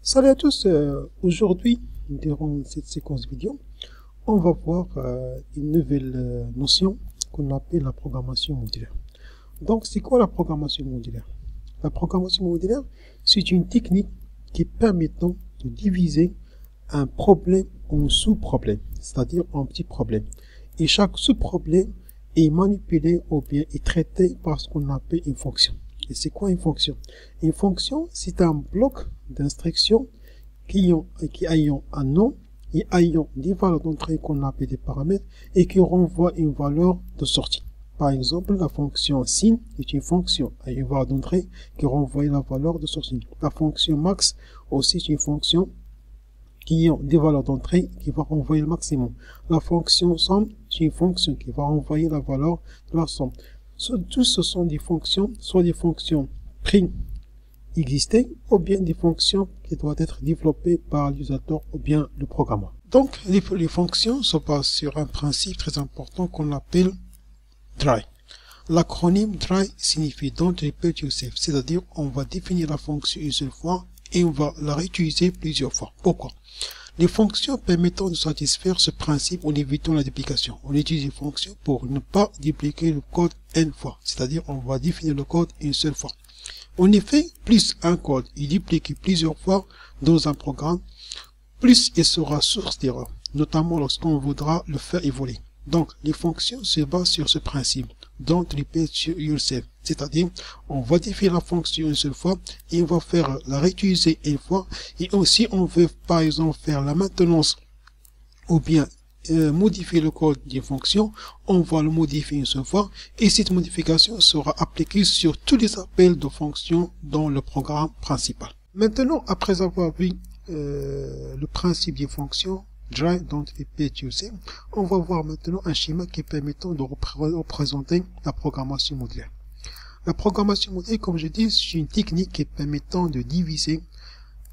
Salut à tous, aujourd'hui, durant cette séquence vidéo, on va voir une nouvelle notion qu'on appelle la programmation modulaire. Donc, c'est quoi la programmation modulaire? La programmation modulaire, c'est une technique qui permettant de diviser un problème en sous-problèmes, c'est-à-dire en petits problèmes. Et chaque sous-problème est manipulé ou bien est traité par ce qu'on appelle une fonction. Et c'est quoi une fonction? Une fonction, c'est un bloc d'instructions qui ayant un nom et ayant des valeurs d'entrée qu'on appelle des paramètres et qui renvoient une valeur de sortie. Par exemple, la fonction sin est une fonction à une valeur d'entrée qui renvoie la valeur de sortie. La fonction max aussi est une fonction qui a des valeurs d'entrée qui va renvoyer le maximum. La fonction somme est une fonction qui va renvoyer la valeur de la somme. Tous ce sont des fonctions, soit des fonctions préexistées ou bien des fonctions qui doivent être développées par l'utilisateur ou bien le programmeur. Donc, les fonctions se basent sur un principe très important qu'on appelle DRY. L'acronyme DRY signifie Don't Repeat Yourself, c'est-à-dire on va définir la fonction une seule fois et on va la réutiliser plusieurs fois. Pourquoi? Les fonctions permettant de satisfaire ce principe en évitant la duplication. On utilise les fonctions pour ne pas dupliquer le code n fois, c'est-à-dire on va définir le code une seule fois. En effet, plus un code est dupliqué plusieurs fois dans un programme, plus il sera source d'erreur, notamment lorsqu'on voudra le faire évoluer. Donc, les fonctions se basent sur ce principe. Don't repeat yourself. C'est-à-dire, on va définir la fonction une seule fois et on va faire la réutiliser une fois. Et aussi, on veut, par exemple, faire la maintenance ou bien modifier le code d'une fonction, on va le modifier une seule fois. Et cette modification sera appliquée sur tous les appels de fonctions dans le programme principal. Maintenant, après avoir vu le principe des fonctions, DRY, Don't Repeat Yourself, on va voir maintenant un schéma qui permettant de représenter la programmation modulaire. La programmation modulaire, comme je dis, c'est une technique qui permettant de diviser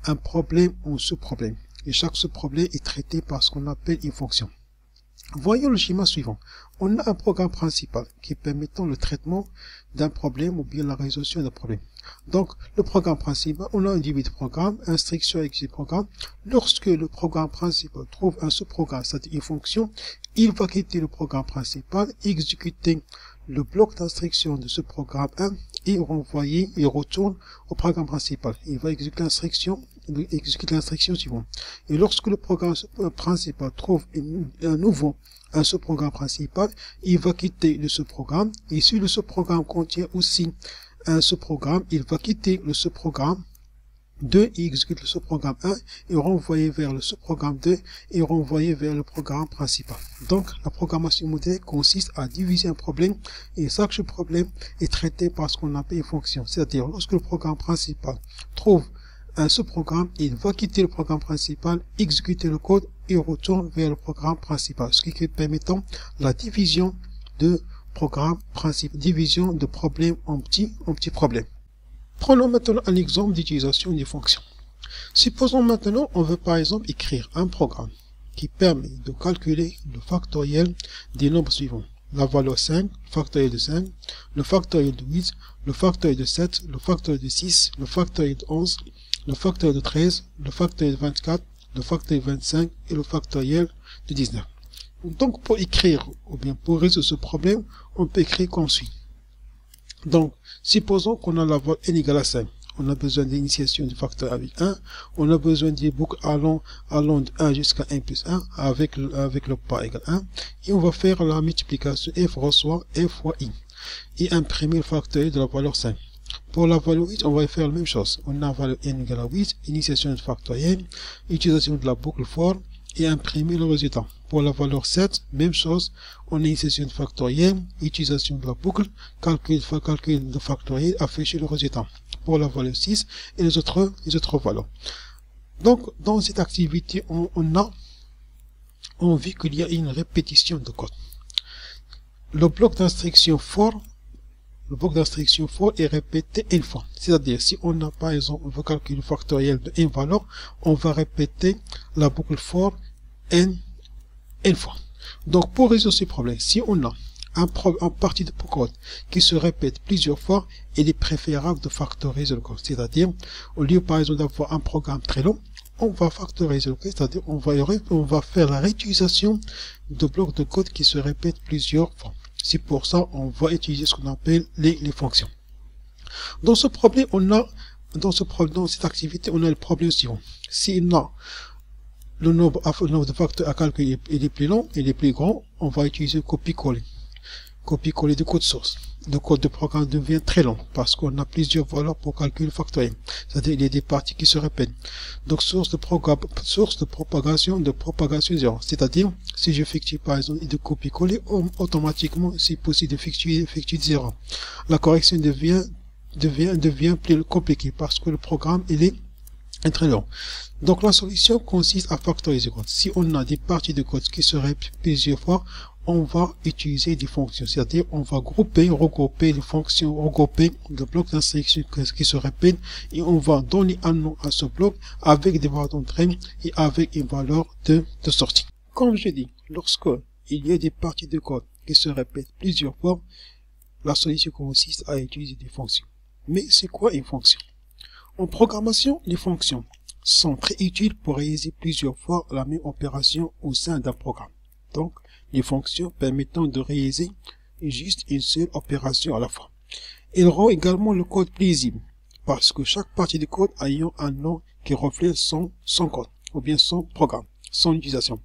un problème en sous-problèmes. Et chaque sous-problème est traité par ce qu'on appelle une fonction. Voyons le schéma suivant. On a un programme principal qui permettant le traitement d'un problème ou bien la résolution d'un problème. Donc, le programme principal, on a un début de programme, instruction exécute programme. Lorsque le programme principal trouve un sous-programme, c'est-à-dire une fonction, il va quitter le programme principal, exécuter le bloc d'instruction de ce programme 1 et renvoyer, il retourne au programme principal. Il va exécuter l'instruction suivante. Et lorsque le programme principal trouve un sous-programme principal, il va quitter le sous-programme. Et si le sous-programme contient aussi un sous-programme, il va quitter le sous-programme 2 et exécute le sous-programme 1 et renvoyer vers le sous-programme 2 et renvoyer vers le programme principal. Donc, la programmation modulaire consiste à diviser un problème et chaque problème est traité par ce qu'on appelle une fonction. C'est-à-dire, lorsque le programme principal trouve un sous-programme, il va quitter le programme principal, exécuter le code et retourne vers le programme principal, ce qui est permettant la division de programme principal, division de problème en petits problèmes. Prenons maintenant un exemple d'utilisation des fonctions. Supposons maintenant, on veut par exemple écrire un programme qui permet de calculer le factoriel des nombres suivants. La valeur 5, le factoriel de 5, le factoriel de 8, le factoriel de 7, le factoriel de 6, le factoriel de 11, le factoriel de 13, le factoriel de 24, le factoriel de 25 et le factoriel de 19. Donc, pour écrire, ou bien pour résoudre ce problème, on peut écrire comme suit. Donc, supposons qu'on a la valeur n égale à 5. On a besoin d'initiation du facteur avec 1. On a besoin des boucles allant de 1 jusqu'à 1 plus 1 avec le pas égal 1. Et on va faire la multiplication f reçoit f fois i. Et imprimer le facteur de la valeur 5. Pour la valeur 8, on va faire la même chose. On a la valeur n égale à 8, initiation du factoriel, utilisation de la boucle for et imprimer le résultat. Pour la valeur 7, même chose, on a initiation de factoriel, utilisation de la boucle, calcul de factoriel, afficher le résultat. Pour la valeur 6 et les autres valeurs. Donc, dans cette activité, on vit qu'il y a une répétition de code. Le bloc d'instruction for est répété une fois. C'est-à-dire, si on a par exemple, on veut calculer le factoriel de une valeur, on va répéter la boucle for n fois. Donc, pour résoudre ce problème, si on a un partie de code qui se répète plusieurs fois, il est préférable de factoriser le code. C'est-à-dire, au lieu par exemple d'avoir un programme très long, on va factoriser le code, c'est-à-dire on va faire la réutilisation de blocs de code qui se répètent plusieurs fois. C'est pour ça on va utiliser ce qu'on appelle les fonctions. Dans ce problème, dans cette activité, on a le problème suivant. Si le nombre de facteurs à calculer est plus long, il est plus grand, on va utiliser copier-coller. Copier-coller de code source. Le code de programme devient très long parce qu'on a plusieurs valeurs pour calculer le factoriel. C'est-à-dire il y a des parties qui se répètent. Donc source de propagation 0. C'est-à-dire si j'effectue par exemple de copier-coller, automatiquement c'est possible d'effectuer 0. La correction devient plus compliquée parce que le programme il est très long. Donc la solution consiste à factoriser le code. Si on a des parties de code qui se répètent plusieurs fois, on va utiliser des fonctions, c'est-à-dire on va regrouper les fonctions, regrouper le bloc d'instructions qui se répètent et on va donner un nom à ce bloc avec des valeurs d'entrée et avec une valeur de sortie. Comme je dis, lorsque il y a des parties de code qui se répètent plusieurs fois, la solution consiste à utiliser des fonctions. Mais c'est quoi une fonction? En programmation, les fonctions sont très utiles pour réaliser plusieurs fois la même opération au sein d'un programme. Donc, les fonctions permettant de réaliser juste une seule opération à la fois. Elles rendent également le code plus lisible, parce que chaque partie du code ayant un nom qui reflète son code, ou bien son programme, son utilisation.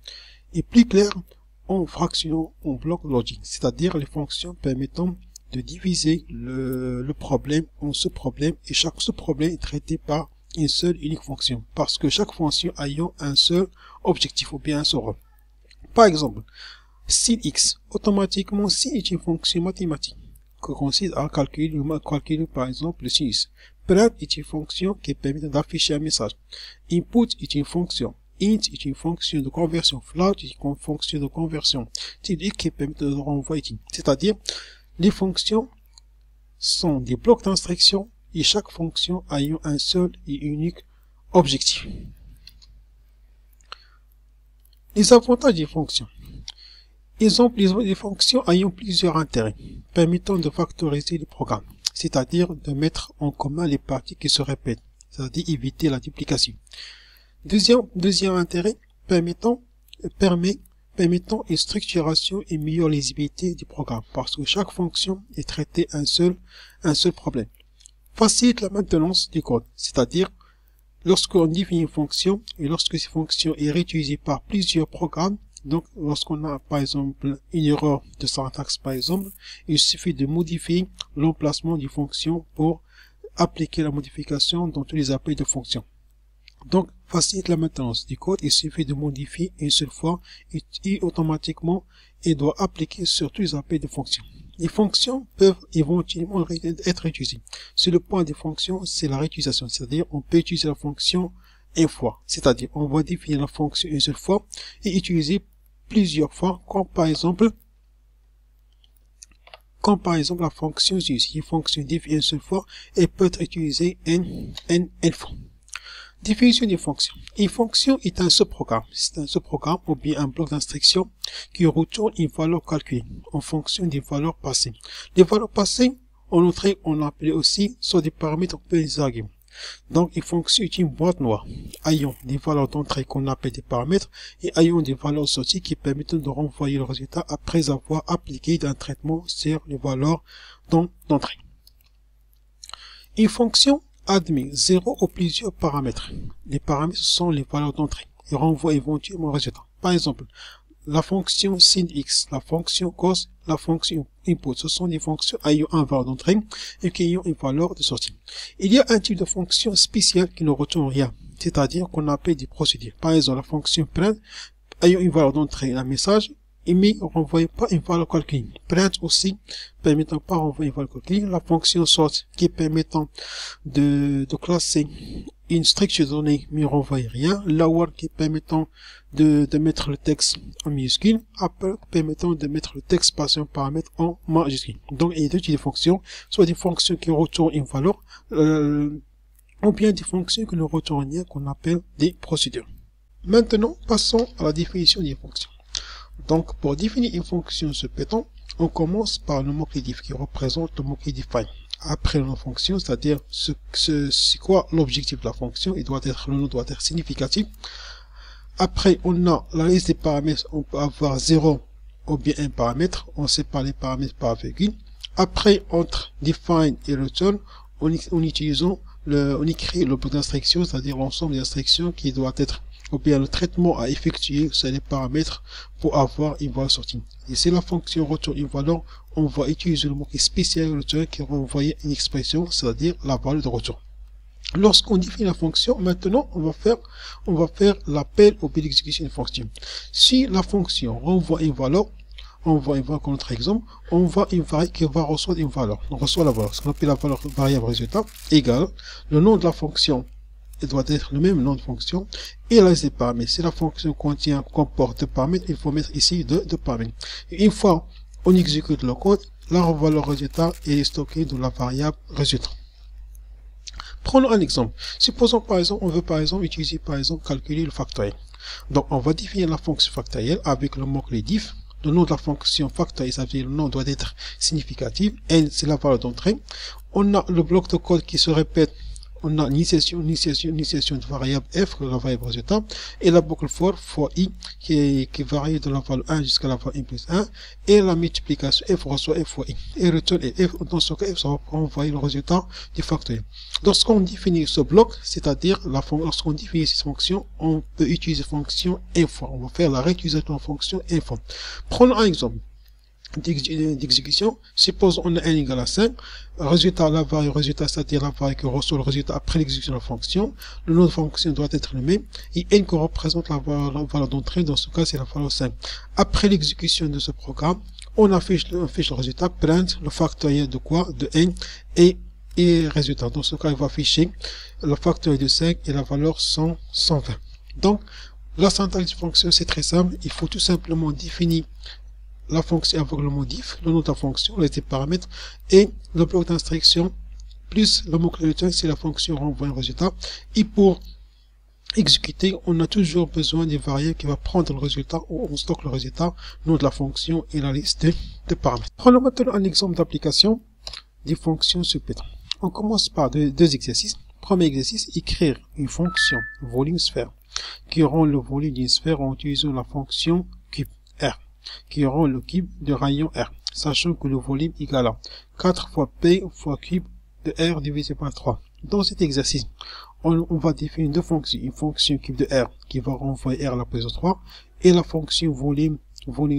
Et plus clair, en fraction, en bloc logique, c'est-à-dire les fonctions permettant de diviser le problème en sous-problèmes, et chaque sous-problème est traité par une seule unique fonction, parce que chaque fonction ayant un seul objectif, ou bien un seul rôle. Par exemple, sin x, automatiquement sin est une fonction mathématique qui consiste à calculer par exemple le sinus. Print est une fonction qui permet d'afficher un message. Input est une fonction. Int est une fonction de conversion. Float est une fonction de conversion. TD qui permet de renvoyer. C'est-à-dire, les fonctions sont des blocs d'instruction et chaque fonction ayant un seul et unique objectif. Les avantages des fonctions. Les fonctions ayant plusieurs intérêts, permettant de factoriser les programmes, c'est-à-dire de mettre en commun les parties qui se répètent, c'est-à-dire éviter la duplication. Deuxième intérêt, permettant une structuration et meilleure lisibilité du programme, parce que chaque fonction est traitée un seul problème. Facilite la maintenance du code, c'est-à-dire lorsqu'on définit une fonction et lorsque cette fonction est réutilisée par plusieurs programmes. Donc, lorsqu'on a, par exemple, une erreur de syntaxe, par exemple, il suffit de modifier l'emplacement d'une fonction pour appliquer la modification dans tous les appels de fonction. Donc, facilite la maintenance du code, il suffit de modifier une seule fois et automatiquement, il doit appliquer sur tous les appels de fonction. Les fonctions peuvent éventuellement être utilisées. Sur le point des fonctions, c'est la réutilisation, c'est-à-dire on peut utiliser la fonction une fois, c'est-à-dire on va définir la fonction une seule fois et utiliser plusieurs fois, comme par exemple la fonction si une fonction définie une seule fois, elle peut être utilisée n fois. Définition des fonctions. Une fonction est un sous-programme. C'est un sous-programme ou bien un bloc d'instruction qui retourne une valeur calculée en fonction des valeurs passées. Les valeurs passées, en entrée, on l'appelait aussi soit des paramètres ou des arguments. Donc, une fonction est une boîte noire ayant des valeurs d'entrée qu'on appelle des paramètres et ayant des valeurs sorties qui permettent de renvoyer le résultat après avoir appliqué un traitement sur les valeurs d'entrée. Une fonction admet 0 ou plusieurs paramètres. Les paramètres sont les valeurs d'entrée et renvoient éventuellement le résultat. Par exemple, la fonction sin x, la fonction cos, la fonction input, ce sont des fonctions ayant une valeur d'entrée et qui ayant une valeur de sortie. Il y a un type de fonction spéciale qui ne retourne rien, c'est-à-dire qu'on appelle des procédures. Par exemple, la fonction print ayant une valeur d'entrée, un message, mais ne renvoie pas une valeur calculée. Print aussi, permettant pas renvoyer une valeur calculée. La fonction sort qui permettant de classer une structure de données, mais ne renvoie rien. La word qui permettant de mettre le texte en minuscule. Apple permettant de mettre le texte passé un paramètre en majuscule. Donc, il y a deux types de fonctions, soit des fonctions qui retournent une valeur, ou bien des fonctions qui ne retournent rien, qu'on appelle des procédures. Maintenant, passons à la définition des fonctions. Donc, pour définir une fonction sur Python, On commence par le mot-clé diff qui représente le mot-clé define. Après le nom fonction, c'est-à-dire c'est quoi l'objectif de la fonction, le nom doit être significatif. Après, on a la liste des paramètres, on peut avoir 0 ou bien un paramètre, on sépare les paramètres par virgule. Après, entre define et return, on écrit le bloc d'instruction, c'est-à-dire l'ensemble des instructions qui doit être, ou bien le traitement à effectuer sur les paramètres pour avoir une valeur sortie. Et c'est la fonction return une valeur, on va utiliser le mot spécial return qui va envoyer une expression, c'est-à-dire la valeur de retour. Lorsqu'on définit la fonction, maintenant, on va faire l'appel au but d'exécution d'une fonction. Si la fonction renvoie une valeur, on va voir comme notre exemple, on voit une variable qui va recevoir une valeur. On reçoit la valeur, ce qu'on appelle la valeur variable résultat, égale le nom de la fonction. Il doit être le même nom de fonction et la liste des paramètres. Si la fonction comporte deux paramètres, il faut mettre ici deux paramètres. Et une fois on exécute le code, la valeur résultat est stockée dans la variable résultat. Prenons un exemple. Supposons par exemple, on veut par exemple utiliser calculer le factoriel. Donc on va définir la fonction factorielle avec le mot-clé diff. Le nom de la fonction factorielle, ça veut dire le nom doit être significatif. N, c'est la valeur d'entrée. On a le bloc de code qui se répète. On a initiation de variable f, la variable résultat, et la boucle for i, qui varie de la valeur 1 jusqu'à la valeur 1 plus 1, et la multiplication f reçoit f fois i. Et return et f, dans ce cas, ça va envoyer le résultat du factoriel. Lorsqu'on définit ce bloc, c'est-à-dire lorsqu'on définit cette fonction, on peut utiliser fonction info. On va faire la réutilisation de fonction info. Prenons un exemple d'exécution. Suppose on a n égale à 5, résultat, la variable résultat, c'est-à-dire la variable qui reçoit le résultat après l'exécution de la fonction. Le nom de fonction doit être le même, et n qui représente la valeur d'entrée, dans ce cas c'est la valeur 5. Après l'exécution de ce programme, on affiche le résultat, print le factoriel de quoi? De n et résultat. Dans ce cas, il va afficher le factoriel de 5 et la valeur 120. Donc, la syntaxe de fonction, c'est très simple. Il faut tout simplement définir la fonction avec le mot diff, le nom de la fonction, les paramètres, et le bloc d'instruction, plus le mot-clé return si la fonction renvoie un résultat. Et pour exécuter, on a toujours besoin des variables qui va prendre le résultat, ou on stocke le résultat, nom de la fonction et la liste de paramètres. Prenons maintenant un exemple d'application des fonctions supplémentaires. On commence par deux exercices. Premier exercice, écrire une fonction volume sphère qui rend le volume d'une sphère en utilisant la fonction cube R, qui rend le cube de rayon R, sachant que le volume est égal à 4 fois P fois cube de R divisé par 3. Dans cet exercice, on va définir deux fonctions, une fonction cube de R qui va renvoyer R à la position 3 et la fonction volume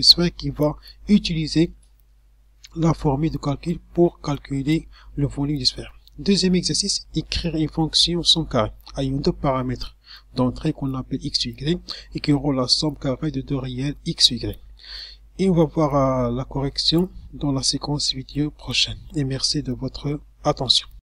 sphère qui va utiliser la formule de calcul pour calculer le volume de sphère. Deuxième exercice, écrire une fonction sans carré ayant deux paramètres d'entrée qu'on appelle x, y et qui auront la somme carrée de deux réels x, y. Et on va voir la correction dans la séquence vidéo prochaine. Et merci de votre attention.